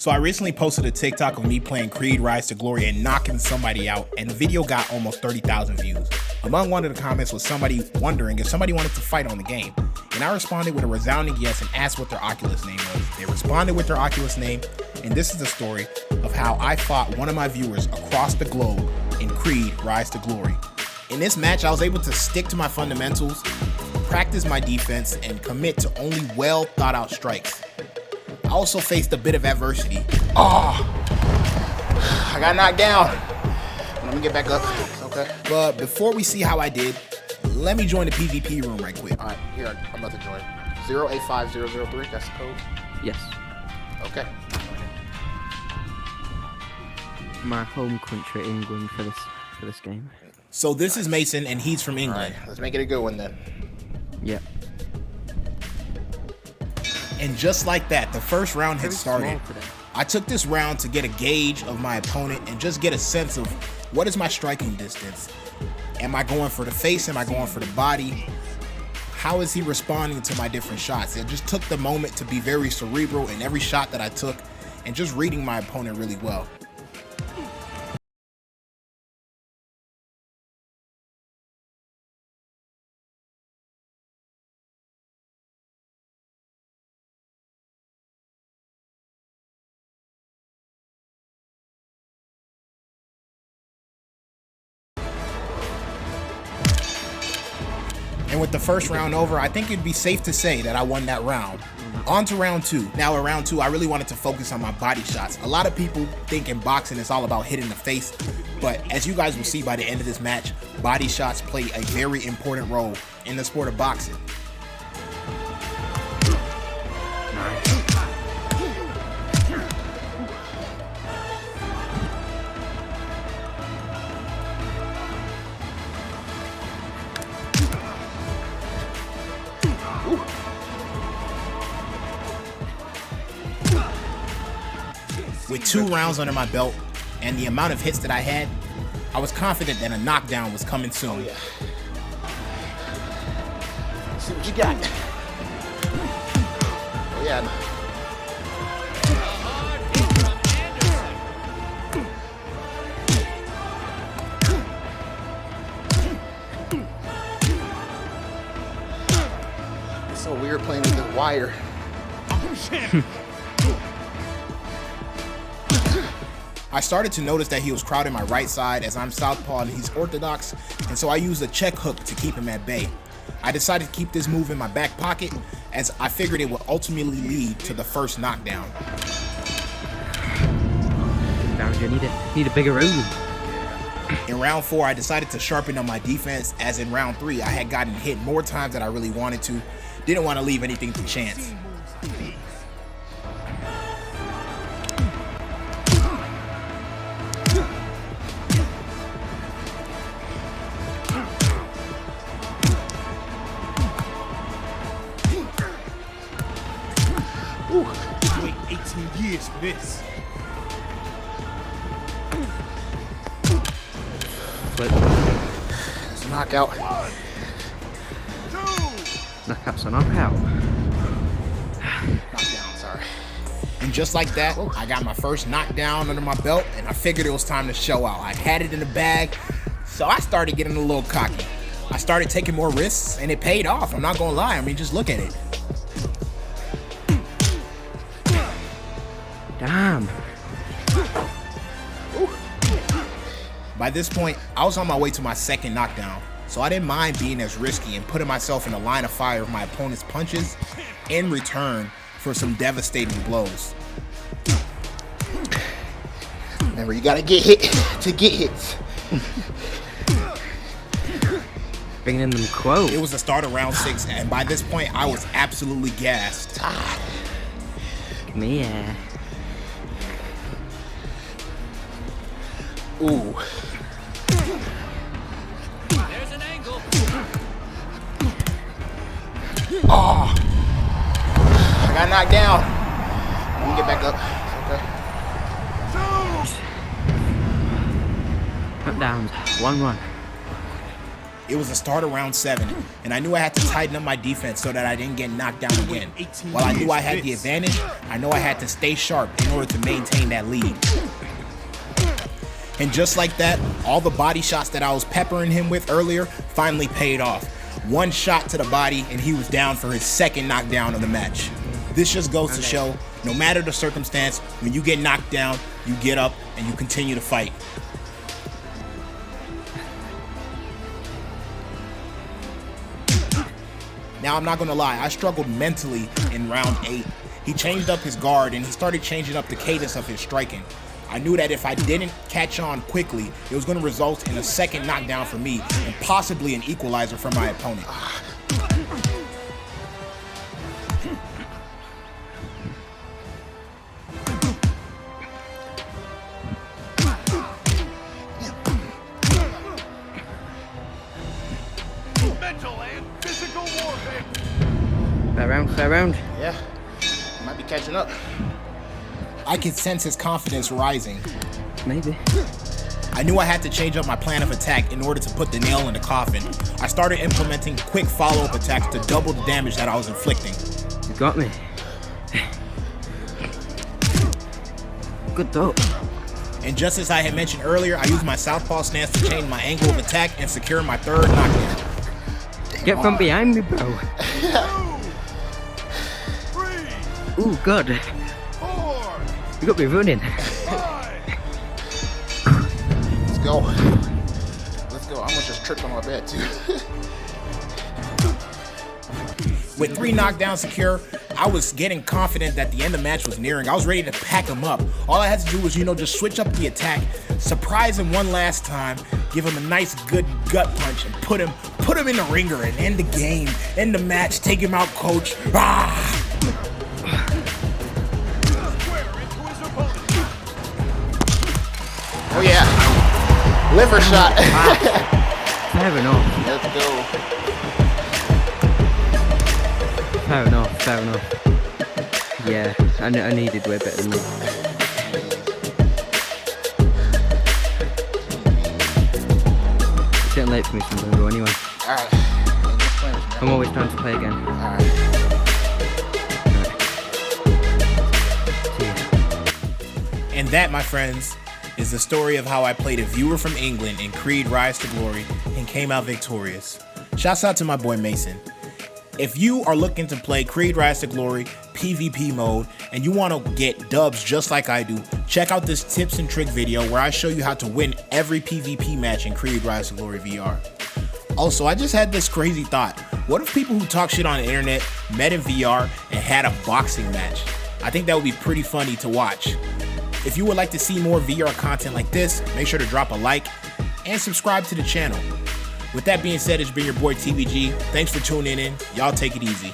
So I recently posted a TikTok of me playing Creed Rise to Glory and knocking somebody out, and the video got almost 30,000 views. Among one of the comments was somebody wondering if somebody wanted to fight on the game, and I responded with a resounding yes and asked what their Oculus name was. They responded with their Oculus name, and this is the story of how I fought one of my viewers across the globe in Creed Rise to Glory. In this match, I was able to stick to my fundamentals, practice my defense, and commit to only well thought out strikes. I also faced a bit of adversity. Oh, I got knocked down. Let me get back up. Okay. But before we see how I did, let me join the PvP room right quick. All right, here, I'm about to join. 085003, that's the code? Yes. Okay. My home country, England, for this game. So this is Mason, and he's from England. All right, let's make it a good one then. Yep. And just like that, the first round had started. I took this round to get a gauge of my opponent and just get a sense of what is my striking distance. Am I going for the face? Am I going for the body? How is he responding to my different shots? It just took the moment to be very cerebral in every shot that I took and just reading my opponent really well. And with the first round over, I think it'd be safe to say that I won that round. On to round two. Now in round two, I really wanted to focus on my body shots. A lot of people think in boxing it's all about hitting the face, but as you guys will see by the end of this match, body shots play a very important role in the sport of boxing. With 2 rounds under my belt and the amount of hits that I had, I was confident that a knockdown was coming soon. Oh, yeah. Let's see what you got. Oh, yeah. It's so weird playing with this wire. I started to notice that he was crowding my right side as I'm southpaw and he's orthodox, and so I used a check hook to keep him at bay. I decided to keep this move in my back pocket as I figured it would ultimately lead to the first knockdown. You need a bigger room. In round 4, I decided to sharpen on my defense, as in round 3, I had gotten hit more times than I really wanted to. Didn't want to leave anything to chance. Wait 18 years for this. Flip. It's a knockout. Knockout's a knockout. Knockdown, sorry. And just like that, I got my first knockdown under my belt, and I figured it was time to show out. I had it in the bag, so I started getting a little cocky. I started taking more risks, and it paid off. I'm not gonna lie. I mean, just look at it. Damn. By this point, I was on my way to my second knockdown, so I didn't mind being as risky and putting myself in the line of fire of my opponent's punches in return for some devastating blows. Remember, you gotta get hit to get hits. Bringing in them quotes. It was the start of round 6, and by this point, I was absolutely gassed. Come here. Ooh. There's an angle. Oh. I got knocked down. Let me get back up. Okay. Knockdowns. 1-1. It was the start of round 7, and I knew I had to tighten up my defense so that I didn't get knocked down again. While I knew I had the advantage, I know I had to stay sharp in order to maintain that lead. And just like that, all the body shots that I was peppering him with earlier finally paid off. One shot to the body and he was down for his second knockdown of the match. This just goes to show, no matter the circumstance, when you get knocked down, you get up and you continue to fight. Now, I'm not gonna lie, I struggled mentally in round 8. He changed up his guard and he started changing up the cadence of his striking. I knew that if I didn't catch on quickly, it was gonna result in a second knockdown for me and possibly an equalizer for my opponent. Mental and physical warfare. Fair round. Yeah, might be catching up. I could sense his confidence rising. Maybe. I knew I had to change up my plan of attack in order to put the nail in the coffin. I started implementing quick follow-up attacks to double the damage that I was inflicting. You got me. Good thought. And just as I had mentioned earlier, I used my southpaw stance to change my angle of attack and secure my third knockdown. Get from behind me, bro. 3, Ooh, God. 4, You got me running. 5. Let's go. Let's go. I almost just tripped on my bed too. With 3 knockdowns secure, I was getting confident that the end of the match was nearing. I was ready to pack him up. All I had to do was, just switch up the attack, surprise him one last time, give him a nice good gut punch, and put him in the ringer and end the game, end the match, take him out, coach. Ah! Oh yeah. Liver shot. Fair enough. Let's go. Fair enough. Yeah, I needed way better than you. It's getting late for me, so I'm gonna go anyway. Alright. I'm always trying to play again. Alright. See ya. And that, my friends, is the story of how I played a viewer from England in Creed Rise to Glory and came out victorious. Shouts out to my boy Mason. If you are looking to play Creed Rise to Glory PvP mode and you want to get dubs just like I do, check out this tips and trick video where I show you how to win every PvP match in Creed Rise to Glory VR. Also, I just had this crazy thought. What if people who talk shit on the internet met in VR and had a boxing match? I think that would be pretty funny to watch. If you would like to see more VR content like this, make sure to drop a like and subscribe to the channel. With that being said, it's been your boy TBG. Thanks for tuning in. Y'all take it easy.